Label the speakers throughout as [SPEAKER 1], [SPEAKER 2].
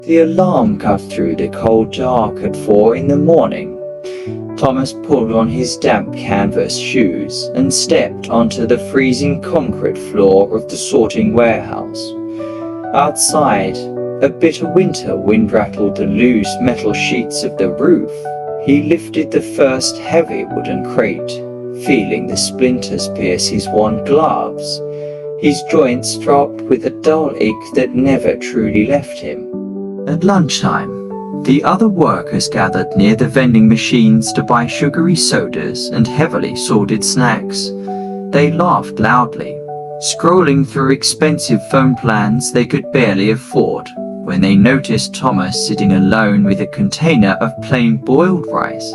[SPEAKER 1] The alarm cut through the cold dark at 4 in the morning. Thomas pulled on his damp canvas shoes and stepped onto the freezing concrete floor of the sorting warehouse. Outside, a bitter winter wind rattled the loose metal sheets of the roof. He lifted the first heavy wooden crate, feeling the splinters pierce his worn gloves. His joints throbbed with a dull ache that never truly left him. At lunchtime, the other workers gathered near the vending machines to buy sugary sodas and heavily salted snacks. They laughed loudly, scrolling through expensive phone plans they could barely afford, when they noticed Thomas sitting alone with a container of plain boiled rice.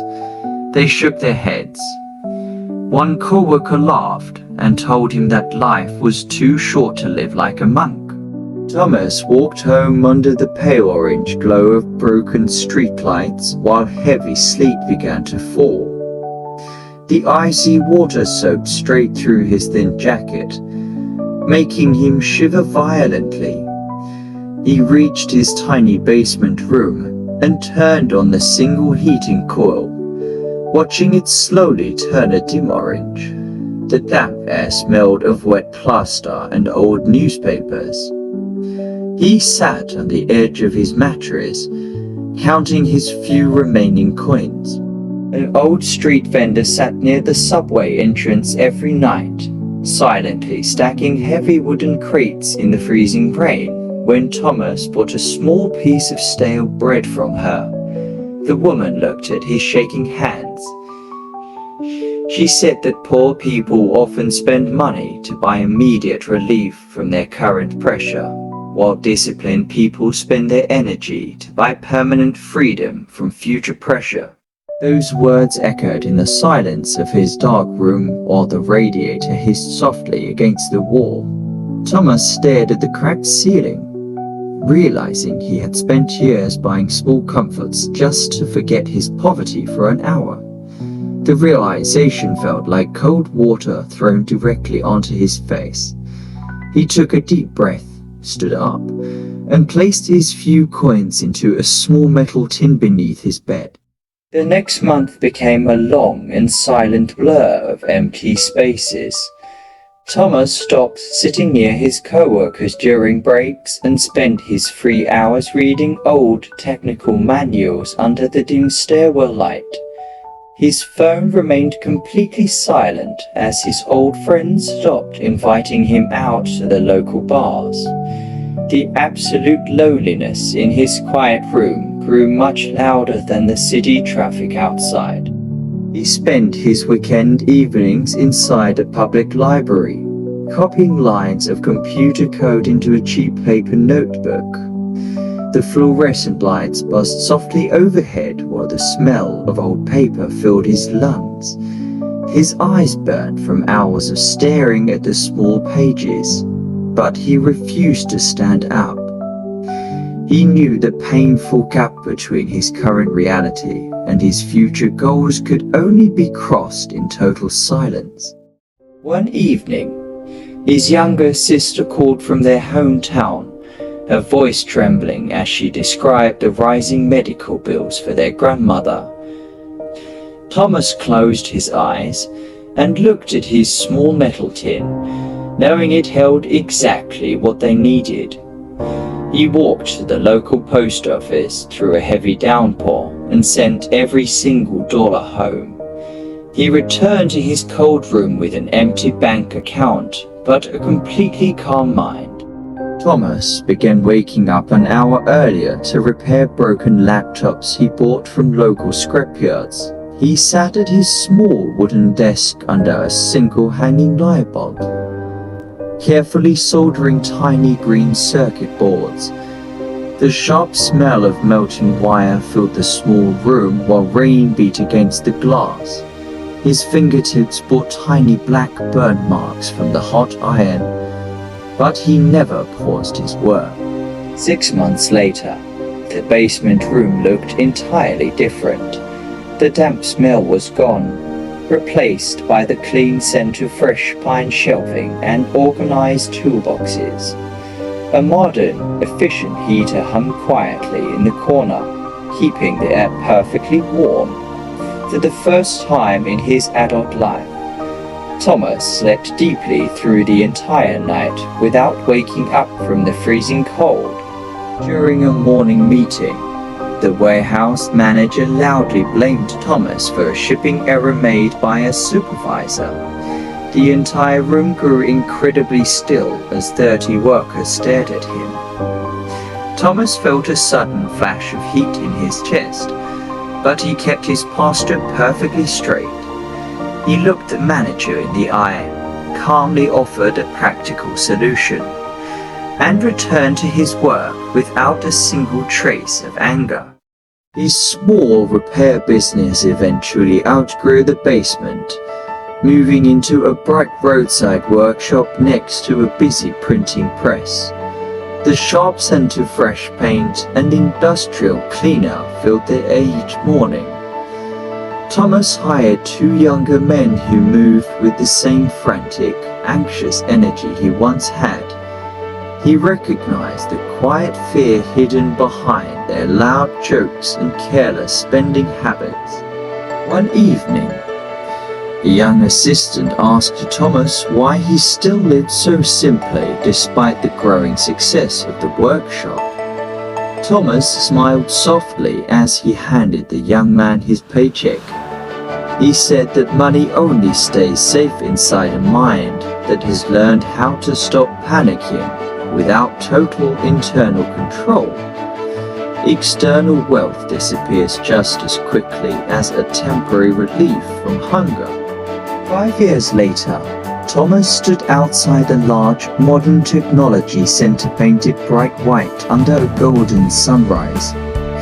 [SPEAKER 1] They shook their heads. One co-worker laughed and told him that life was too short to live like a monk. Thomas walked home under the pale orange glow of broken streetlights while heavy sleet began to fall. The icy water soaked straight through his thin jacket, making him shiver violently. He reached his tiny basement room and turned on the single heating coil, watching it slowly turn a dim orange. The damp air smelled of wet plaster and old newspapers. He sat on the edge of his mattress, counting his few remaining coins. An old street vendor sat near the subway entrance every night, silently stacking heavy wooden crates in the freezing rain. When Thomas bought a small piece of stale bread from her, the woman looked at his shaking hands. She said that poor people often spend money to buy immediate relief from their current pressure, while disciplined people spend their energy to buy permanent freedom from future pressure. Those words echoed in the silence of his dark room while the radiator hissed softly against the wall. Thomas stared at the cracked ceiling, realizing he had spent years buying small comforts just to forget his poverty for an hour. The realization felt like cold water thrown directly onto his face. He took a deep breath, stood up, and placed his few coins into a small metal tin beneath his bed. The next month became a long and silent blur of empty spaces. Thomas stopped sitting near his co-workers during breaks and spent his free hours reading old technical manuals under the dim stairwell light. His phone remained completely silent as his old friends stopped inviting him out to the local bars. The absolute loneliness in his quiet room grew much louder than the city traffic outside. He spent his weekend evenings inside a public library, copying lines of computer code into a cheap paper notebook. The fluorescent lights buzzed softly overhead while the smell of old paper filled his lungs. His eyes burned from hours of staring at the small pages, but he refused to stand up. He knew the painful gap between his current reality and his future goals could only be crossed in total silence. One evening, his younger sister called from their hometown, her voice trembling as she described the rising medical bills for their grandmother. Thomas closed his eyes and looked at his small metal tin, knowing it held exactly what they needed. He walked to the local post office through a heavy downpour and sent every single dollar home. He returned to his cold room with an empty bank account, but a completely calm mind. Thomas began waking up an hour earlier to repair broken laptops he bought from local scrapyards. He sat at his small wooden desk under a single hanging light bulb, carefully soldering tiny green circuit boards. The sharp smell of melting wire filled the small room while rain beat against the glass. His fingertips bore tiny black burn marks from the hot iron, but he never paused his work. 6 months later, the basement room looked entirely different. The damp smell was gone, replaced by the clean scent of fresh pine shelving and organized toolboxes. A modern, efficient heater hung quietly in the corner, keeping the air perfectly warm. For the first time in his adult life, Thomas slept deeply through the entire night without waking up from the freezing cold. During a morning meeting, the warehouse manager loudly blamed Thomas for a shipping error made by a supervisor. The entire room grew incredibly still as 30 workers stared at him. Thomas felt a sudden flash of heat in his chest, but he kept his posture perfectly straight. He looked the manager in the eye, calmly offered a practical solution, and returned to his work without a single trace of anger. His small repair business eventually outgrew the basement, moving into a bright roadside workshop next to a busy printing press. The sharp scent of fresh paint and industrial cleaner filled the air each morning. Thomas hired 2 younger men who moved with the same frantic, anxious energy he once had. He recognized the quiet fear hidden behind their loud jokes and careless spending habits. One evening, the young assistant asked Thomas why he still lived so simply despite the growing success of the workshop. Thomas smiled softly as he handed the young man his paycheck. He said that money only stays safe inside a mind that has learned how to stop panicking without total internal control. External wealth disappears just as quickly as a temporary relief from hunger. 5 years later, Thomas stood outside a large, modern technology center painted bright white under a golden sunrise.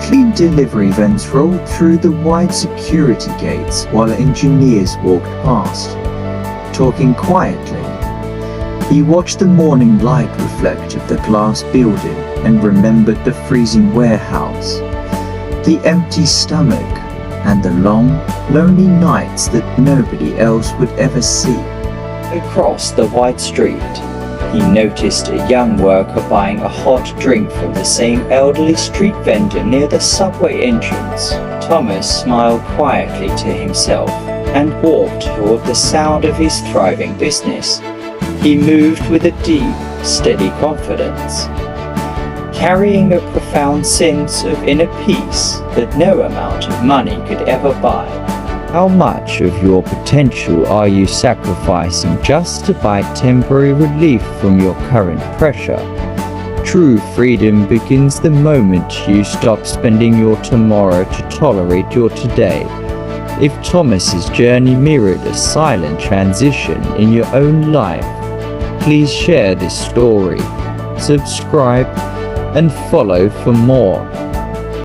[SPEAKER 1] Clean delivery vans rolled through the wide security gates while engineers walked past, talking quietly. He watched the morning light reflect off the glass building and remembered the freezing warehouse, the empty stomach, and the long, lonely nights that nobody else would ever see. Across the wide street, he noticed a young worker buying a hot drink from the same elderly street vendor near the subway entrance. Thomas smiled quietly to himself and walked toward the sound of his thriving business. He moved with a deep, steady confidence, carrying a profound sense of inner peace that no amount of money could ever buy. How much of your potential are you sacrificing just to buy temporary relief from your current pressure? True freedom begins the moment you stop spending your tomorrow to tolerate your today. If Thomas's journey mirrored a silent transition in your own life, please share this story, subscribe, and follow for more.